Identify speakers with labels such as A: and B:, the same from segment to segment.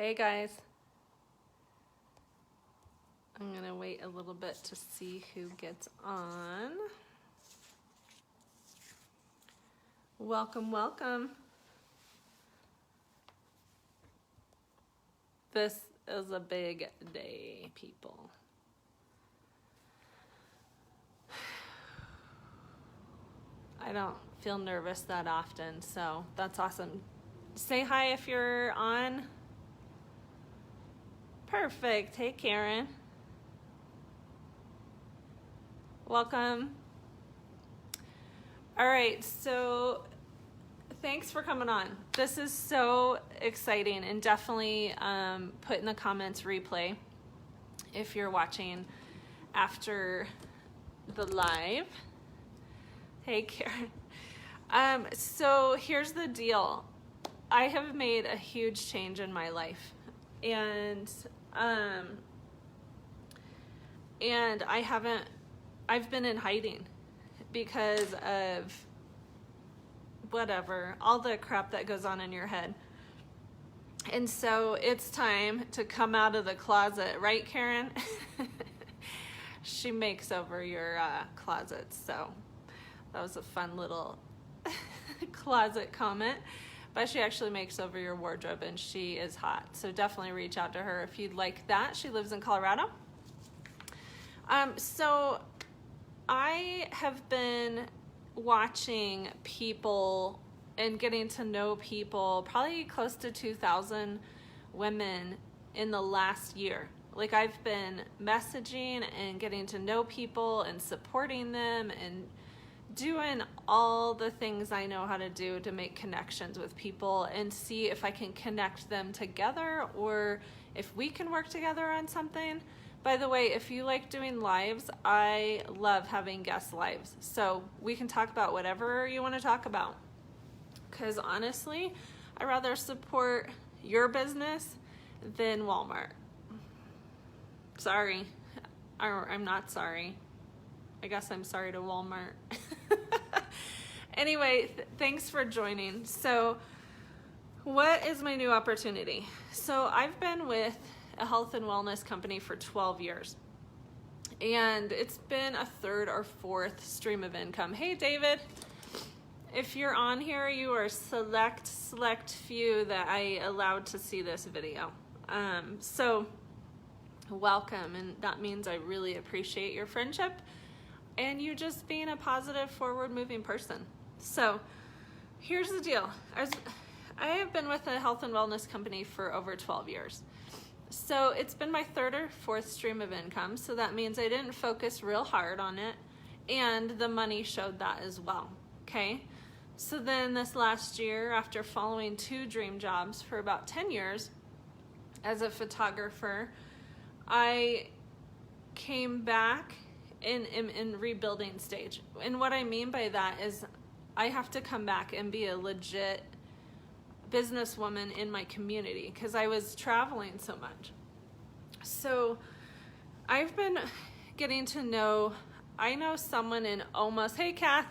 A: Hey guys. I'm gonna wait a little bit to see who gets on. Welcome, welcome. This is a big day, people. I don't feel nervous that often, so that's awesome. Say hi if you're on. Perfect. Hey, Karen. Welcome. All right, so thanks for coming on. This is so exciting, and definitely put in the comments replay if you're watching after the live. Hey, Karen. So here's the deal. I have made a huge change in my life, and I've been in hiding because of whatever, all the crap that goes on in your head. And so it's time to come out of the closet, right, Karen? She makes over your closets, so that was a fun little closet comment. But she actually makes over your wardrobe, and she is hot. So definitely reach out to her if you'd like that. She lives in Colorado. So I have been watching people and getting to know people, probably close to 2,000 women in the last year. Like, I've been messaging and getting to know people and supporting them and doing all the things I know how to do to make connections with people and see if I can connect them together or if we can work together on something. By the way, if you like doing lives, I love having guest lives. So we can talk about whatever you want to talk about. Because honestly, I'd rather support your business than Walmart. Sorry. I'm not sorry. I guess I'm sorry to Walmart. Anyway, thanks for joining. So what is my new opportunity? So I've been with a health and wellness company for 12 years. And it's been a third or fourth stream of income. Hey, David. If you're on here, you are select few that I allowed to see this video. So welcome. And that means I really appreciate your friendship and you just being a positive, forward-moving person. So here's the deal. I have been with a health and wellness company for over 12 years. So it's been my third or fourth stream of income. So that means I didn't focus real hard on it. And the money showed that as well. Okay. So then this last year, after following 2 dream jobs for about 10 years as a photographer, I came back in rebuilding stage. And what I mean by that is I have to come back and be a legit businesswoman in my community because I was traveling so much. So I've been getting to know, I know someone in almost, hey Kath,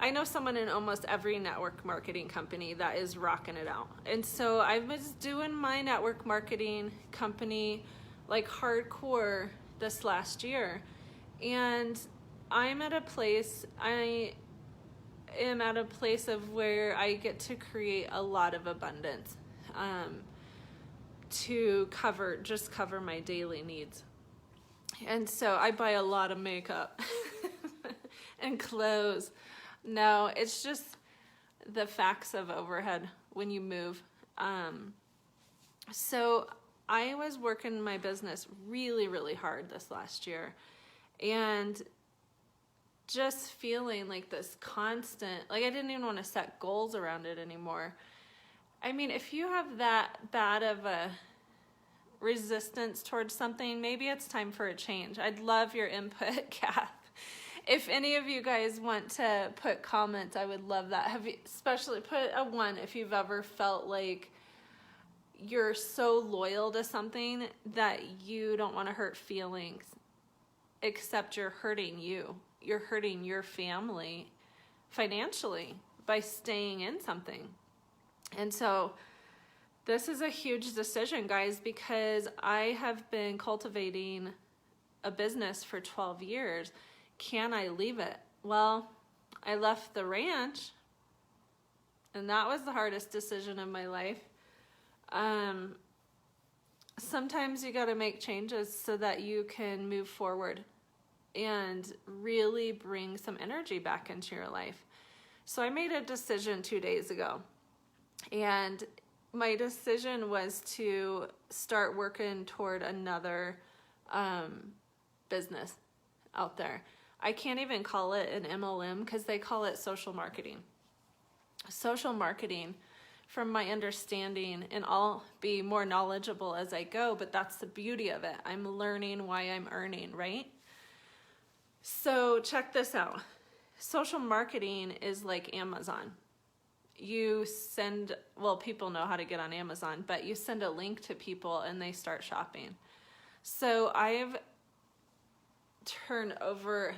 A: I know someone in almost every network marketing company that is rocking it out. And so I was doing my network marketing company like hardcore this last year. And I'm at a place, I am at a place of where I get to create a lot of abundance to cover my daily needs. And so I buy a lot of makeup and clothes. No, it's just the facts of overhead when you move. So I was working my business really, really hard this last year and just feeling like this constant, like I didn't even want to set goals around it anymore. I mean, if you have that bad of a resistance towards something, maybe it's time for a change. I'd love your input, Kath. If any of you guys want to put comments, I would love that. Especially put a 1 if you've ever felt like you're so loyal to something that you don't want to hurt feelings, except you're hurting you. You're hurting your family financially by staying in something. And so This is a huge decision, guys, because I have been cultivating a business for 12 years. Can I leave it? Well, I left the ranch, and that was the hardest decision of my life. Sometimes you got to make changes so that you can move forward and really bring some energy back into your life. So I made a decision 2 days ago, and my decision was to start working toward another business out there. I can't even call it an MLM because they call it social marketing. Social marketing, from my understanding, and I'll be more knowledgeable as I go, but that's the beauty of it. I'm learning why I'm earning, right? So check this out. Social marketing is like Amazon. You send, well, people know how to get on Amazon, but you send a link to people and they start shopping. So I've turned over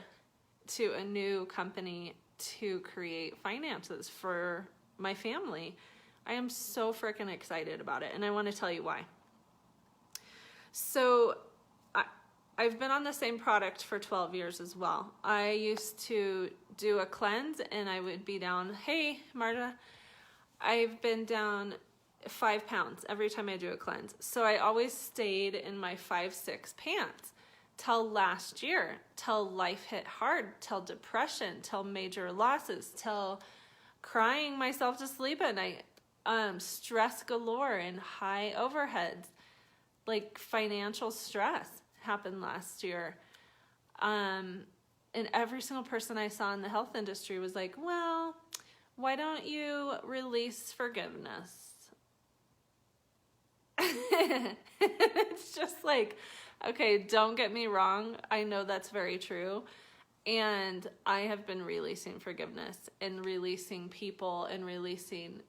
A: to a new company to create finances for my family. I am so freaking excited about it, and I want to tell you why. So I've been on the same product for 12 years as well. I used to do a cleanse, and I would be down, hey, Marta, I've been down 5 pounds every time I do a cleanse. So I always stayed in my 5'6" pants till last year, till life hit hard, till depression, till major losses, till crying myself to sleep at night, stress galore and high overheads, like financial stress happened last year. And every single person I saw in the health industry was like, well, why don't you release forgiveness? It's just like, okay, don't get me wrong. I know that's very true. And I have been releasing forgiveness and releasing people and releasing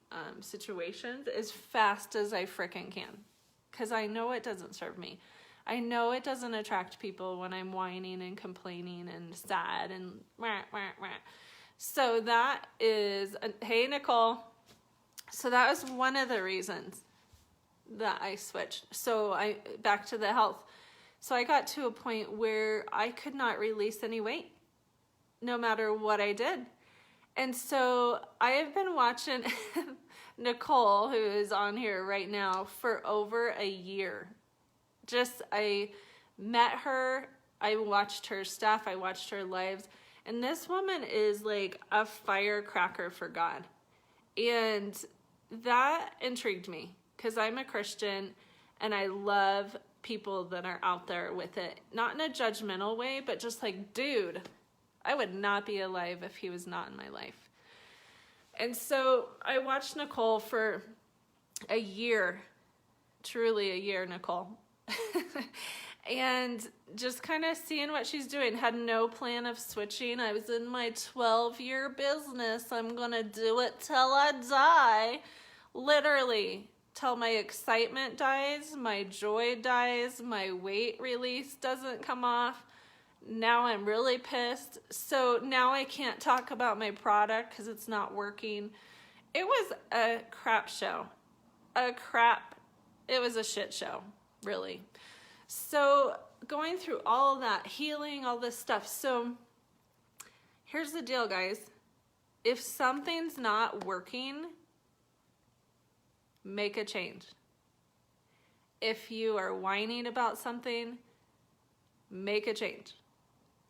A: situations as fast as I frickin' can. Because I know it doesn't serve me. I know it doesn't attract people when I'm whining and complaining and sad and wah, wah, wah. So that is, hey, Nicole. So that was one of the reasons that I switched. So back to the health. So I got to a point where I could not release any weight, no matter what I did. And so I have been watching Nicole, who is on here right now, for over a year. I met her, I watched her stuff, I watched her lives, and this woman is like a firecracker for God. And that intrigued me because I'm a Christian and I love people that are out there with it. Not in a judgmental way, but just like, dude, I would not be alive if he was not in my life. And so I watched Nicole for a year, truly a year, Nicole. And just kind of seeing what she's doing. Had no plan of switching. I was in my 12-year business. I'm gonna do it till I die. Literally, till my excitement dies, my joy dies, my weight release doesn't come off. Now I'm really pissed. So now I can't talk about my product because it's not working. It was a crap show. It was a shit show, really. So going through all of that, healing, all this stuff. So here's the deal, guys. If something's not working, make a change. If you are whining about something, make a change.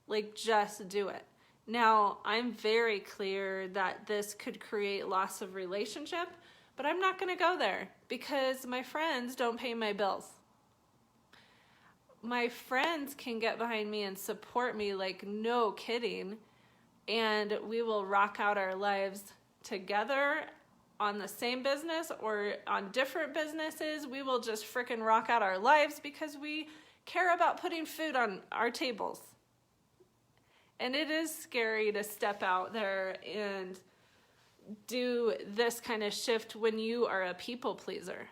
A: Like, just do it. Now, I'm very clear that this could create loss of relationship, but I'm not going to go there because my friends don't pay my bills. My friends can get behind me and support me like no kidding, and we will rock out our lives together on the same business or on different businesses. We will just frickin' rock out our lives because we care about putting food on our tables. And it is scary to step out there and do this kind of shift when you are a people pleaser.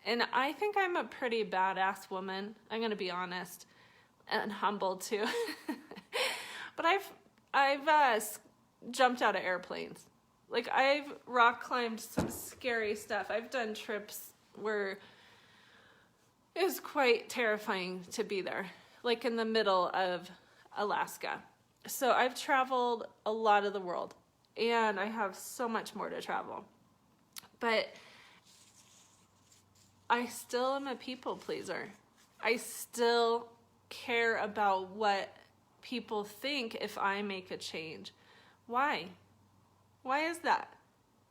A: And I think I'm a pretty badass woman. I'm going to be honest and humble too. But I've jumped out of airplanes. Like, I've rock climbed some scary stuff. I've done trips where it was quite terrifying to be there, like in the middle of Alaska. So I've traveled a lot of the world, and I have so much more to travel. But I still am a people pleaser. I still care about what people think if I make a change. Why? Why is that?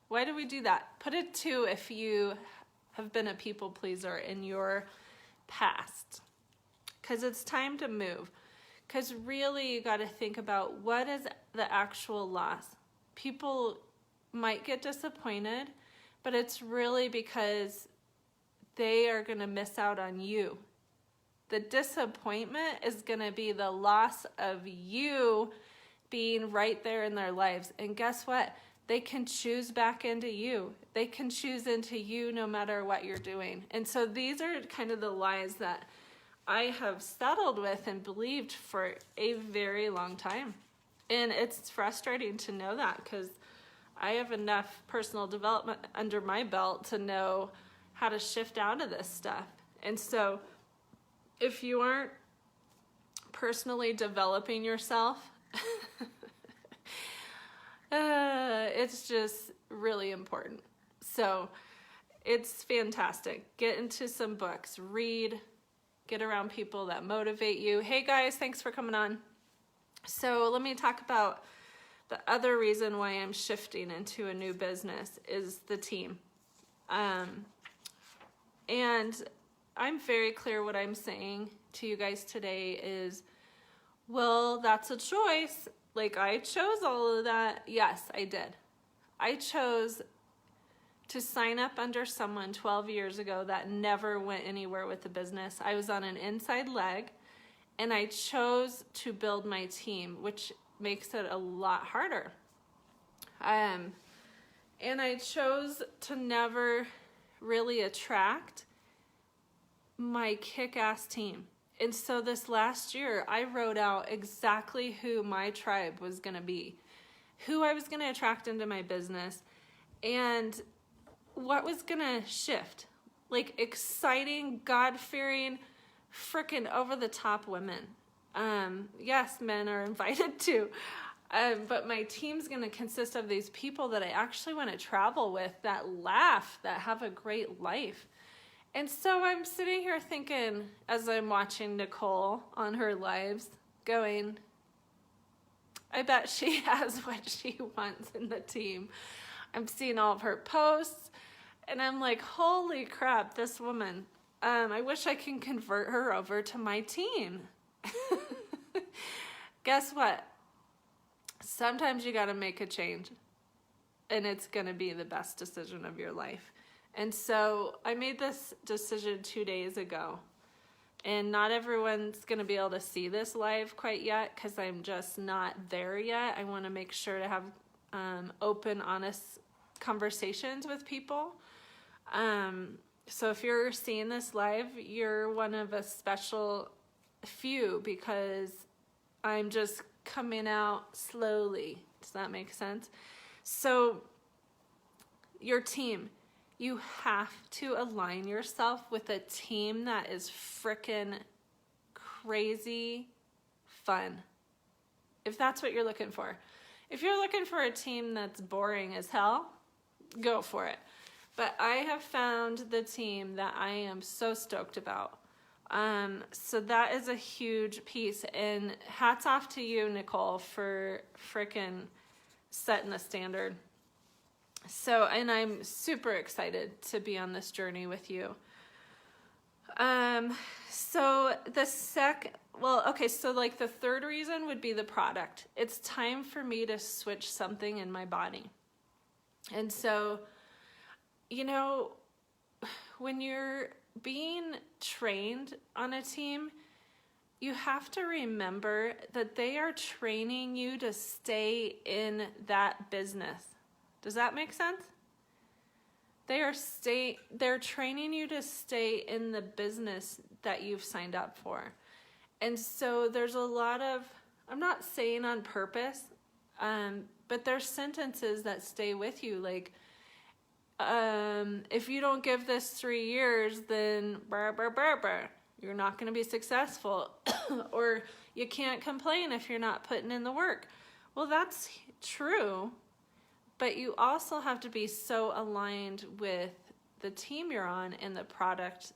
A: Why do we do that? Put it to if you have been a people pleaser in your past. Because it's time to move. Because really you got to think about what is the actual loss. People might get disappointed, but it's really because they are going to miss out on you. The disappointment is going to be the loss of you being right there in their lives. And guess what? They can choose back into you. They can choose into you no matter what you're doing. And so these are kind of the lies that I have settled with and believed for a very long time. And it's frustrating to know that because I have enough personal development under my belt to know how to shift out of this stuff. And so if you aren't personally developing yourself, it's just really important. So it's fantastic. Get into some books, read, get around people that motivate you. Hey guys, thanks for coming on. So let me talk about the other reason why I'm shifting into a new business is the team. And I'm very clear what I'm saying to you guys today is, well, that's a choice. Like, I chose all of that. Yes, I did. I chose to sign up under someone 12 years ago that never went anywhere with the business. I was on an inside leg, and I chose to build my team, which makes it a lot harder. And I chose to never really attract my kick-ass team. And so this last year, I wrote out exactly who my tribe was going to be, who I was going to attract into my business, and what was going to shift. Like exciting, God-fearing, freaking over-the-top women. Yes, men are invited too. But my team's going to consist of these people that I actually want to travel with, that laugh, that have a great life. And so I'm sitting here thinking, as I'm watching Nicole on her lives, going, I bet she has what she wants in the team. I'm seeing all of her posts, and I'm like, holy crap, this woman. I wish I can convert her over to my team. Guess what? Sometimes you got to make a change, and it's going to be the best decision of your life. And so I made this decision 2 days ago, and not everyone's going to be able to see this live quite yet because I'm just not there yet. I want to make sure to have open, honest conversations with people. So if you're seeing this live, you're one of a special few because I'm just coming out slowly. Does that make sense? So your team. You have to align yourself with a team that is frickin' crazy fun. If that's what you're looking for. If you're looking for a team that's boring as hell, go for it. But I have found the team that I am so stoked about. So that is a huge piece. And hats off to you, Nicole, for frickin' setting the standard. So, and I'm super excited to be on this journey with you. So the third reason would be the product. It's time for me to switch something in my body. And so, you know, when you're being trained on a team, you have to remember that they are training you to stay in that business. Does that make sense? They're training you to stay in the business that you've signed up for. And so there's a lot of, I'm not saying on purpose, but there's sentences that stay with you. Like, if you don't give this 3 years, then you're not going to be successful. Or you can't complain if you're not putting in the work. Well, that's true, but you also have to be so aligned with the team you're on and the product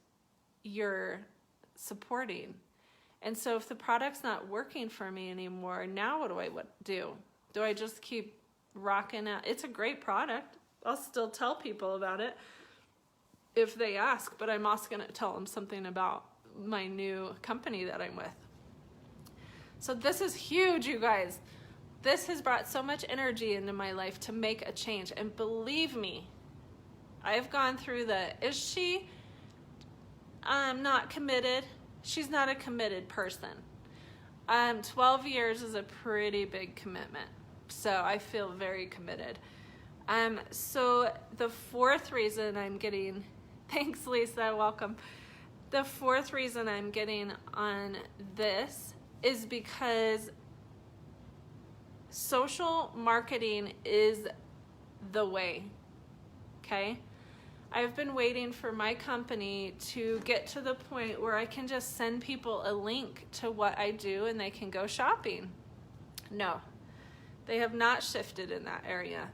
A: you're supporting. And so if the product's not working for me anymore, now what do I do? Do I just keep rocking out? It's a great product. I'll still tell people about it if they ask, but I'm also going to tell them something about my new company that I'm with. So this is huge, you guys. This has brought so much energy into my life to make a change. And believe me, I've gone through is she not committed? She's not a committed person. 12 years is a pretty big commitment. So I feel very committed. So the fourth reason I'm getting, thanks Lisa, welcome. The fourth reason I'm getting on this is because social marketing is the way, okay? I've been waiting for my company to get to the point where I can just send people a link to what I do and they can go shopping. No, they have not shifted in that area.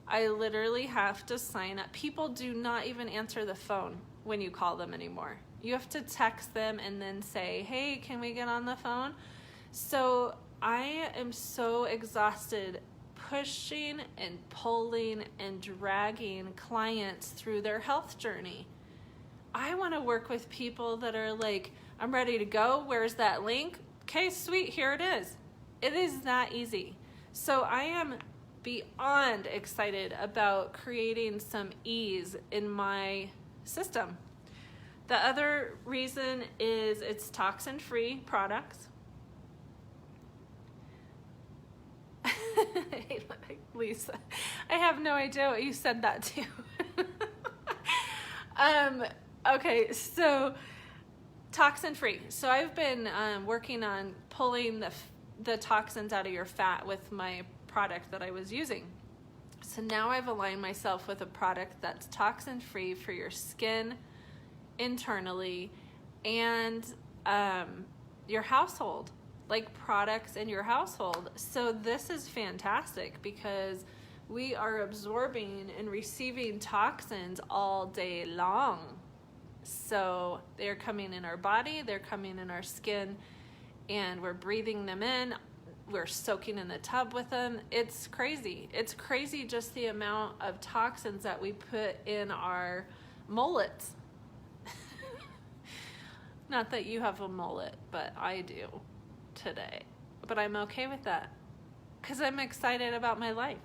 A: I literally have to sign up. People do not even answer the phone when you call them anymore. You have to text them and then say, hey, can we get on the phone? So I am so exhausted pushing and pulling and dragging clients through their health journey. I want to work with people that are like, I'm ready to go. Where's that link? Okay, sweet, here it is. It is that easy. So I am beyond excited about creating some ease in my system. The other reason is it's toxin-free products. Lisa, I have no idea what you said that to. Okay, so toxin-free. So I've been working on pulling the toxins out of your fat with my product that I was using. So now I've aligned myself with a product that's toxin-free for your skin internally and your household, like products in your household. So this is fantastic because we are absorbing and receiving toxins all day long. So they're coming in our body, they're coming in our skin, and we're breathing them in. We're soaking in the tub with them. It's crazy. It's crazy just the amount of toxins that we put in our mullets. Not that you have a mullet, but I do today. But I'm okay with that because I'm excited about my life.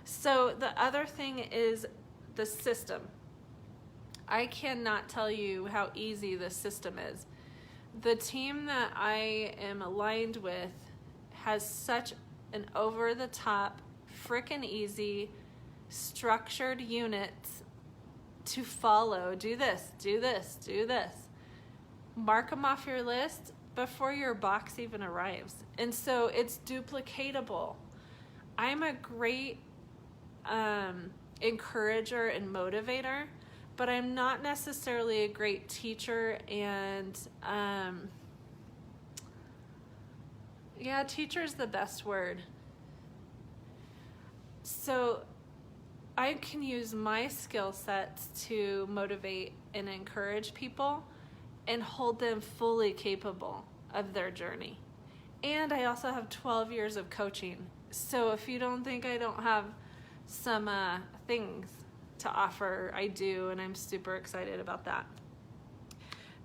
A: So the other thing is the system. I cannot tell you how easy the system is. The team that I am aligned with has such an over-the-top, frickin' easy, structured units to follow. Do this, do this, do this. Mark them off your list before your box even arrives. And so it's duplicatable. I'm a great encourager and motivator, but I'm not necessarily a great teacher and yeah, teacher is the best word. So I can use my skill sets to motivate and encourage people and hold them fully capable of their journey. And I also have 12 years of coaching. So if you don't think I don't have some things to offer, I do, and I'm super excited about that.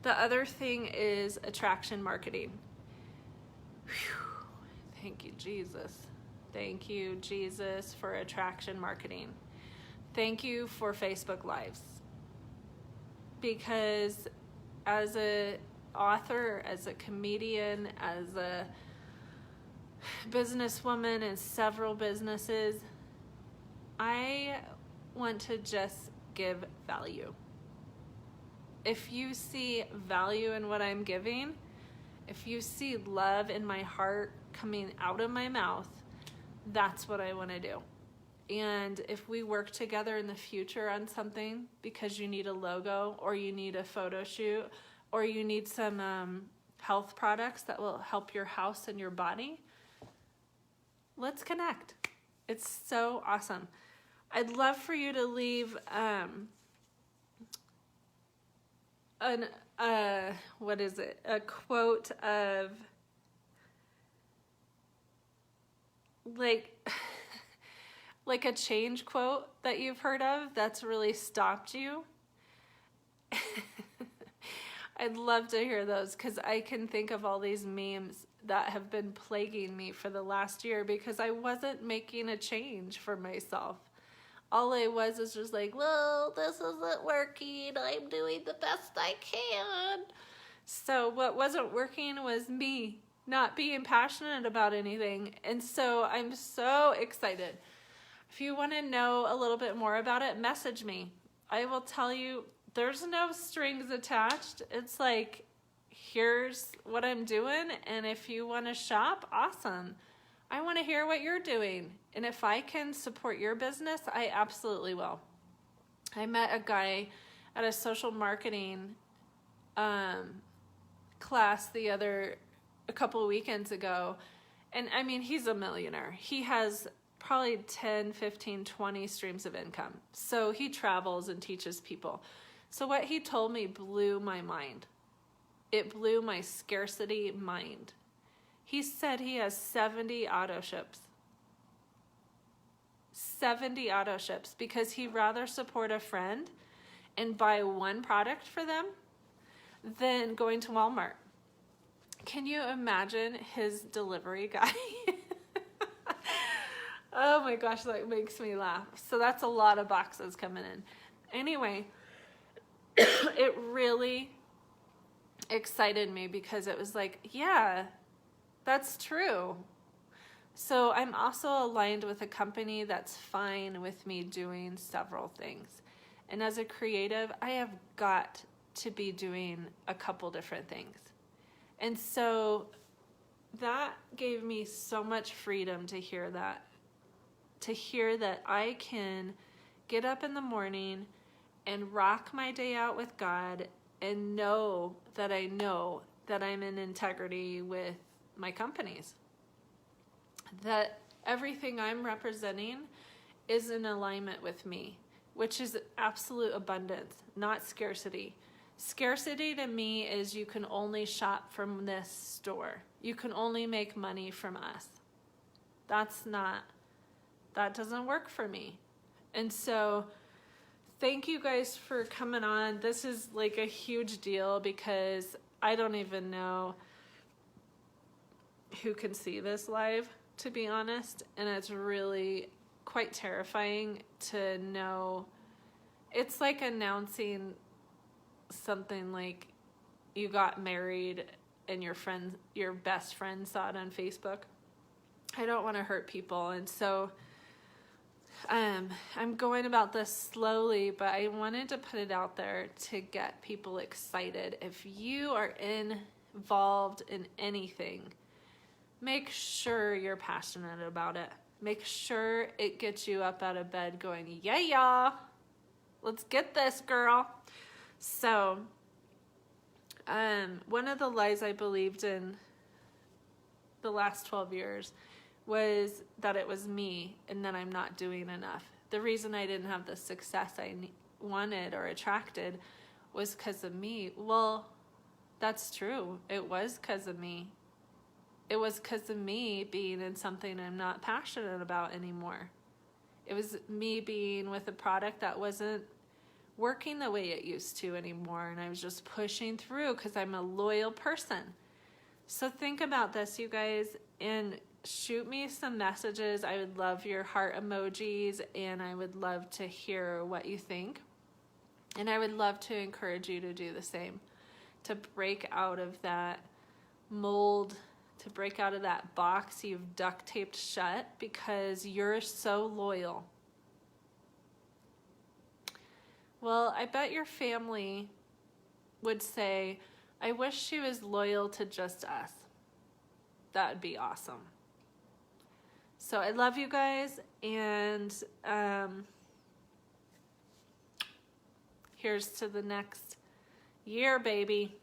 A: The other thing is attraction marketing. Whew. Thank you, Jesus. Thank you, Jesus, for attraction marketing. Thank you for Facebook Lives. Because as an author, as a comedian, as a businesswoman in several businesses, I want to just give value. If you see value in what I'm giving, if you see love in my heart coming out of my mouth, that's what I want to do. And if we work together in the future on something because you need a logo or you need a photo shoot or you need some health products that will help your house and your body, let's connect. It's so awesome. I'd love for you to leave a quote of like a change quote that you've heard of that's really stopped you. I'd love to hear those, because I can think of all these memes that have been plaguing me for the last year because I wasn't making a change for myself. All I was is just like, well, this isn't working. I'm doing the best I can. So what wasn't working was me not being passionate about anything. And so I'm so excited. If you want to know a little bit more about it, message me. I will tell you, there's no strings attached. It's like, here's what I'm doing, and if you want to shop, awesome. I want to hear what you're doing, and if I can support your business, I absolutely will. I met a guy at a social marketing class a couple of weekends ago, and I mean, he's a millionaire. He has probably 10, 15, 20 streams of income. So he travels and teaches people. So what he told me blew my mind. It blew my scarcity mind. He said he has 70 auto ships. 70 auto ships because he'd rather support a friend and buy one product for them than going to Walmart. Can you imagine his delivery guy? Oh my gosh, that makes me laugh. So that's a lot of boxes coming in. Anyway, it really excited me because it was like, yeah, that's true. So I'm also aligned with a company that's fine with me doing several things. And as a creative, I have got to be doing a couple different things. And so that gave me so much freedom to hear that. To hear that I can get up in the morning and rock my day out with God and know that I'm in integrity with my companies. That everything I'm representing is in alignment with me, which is absolute abundance, not scarcity. Scarcity to me is you can only shop from this store. You can only make money from us. That doesn't work for me. And so thank you guys for coming on. This is like a huge deal because I don't even know who can see this live, to be honest. And it's really quite terrifying to know. It's like announcing something like you got married and your best friend saw it on Facebook. I don't want to hurt people. And so I'm going about this slowly, but I wanted to put it out there to get people excited. If you are involved in anything, make sure you're passionate about it. Make sure it gets you up out of bed going, yeah, let's get this, girl. So, one of the lies I believed in the last 12 years was that it was me and that I'm not doing enough. The reason I didn't have the success I wanted or attracted was because of me. Well, that's true. It was because of me. It was because of me being in something I'm not passionate about anymore. It was me being with a product that wasn't working the way it used to anymore, and I was just pushing through because I'm a loyal person. So think about this, you guys, and shoot me some messages. I would love your heart emojis, and I would love to hear what you think. And I would love to encourage you to do the same, to break out of that mold, to break out of that box you've duct taped shut because you're so loyal. Well, I bet your family would say, I wish she was loyal to just us. That would be awesome. So I love you guys, and here's to the next year, baby.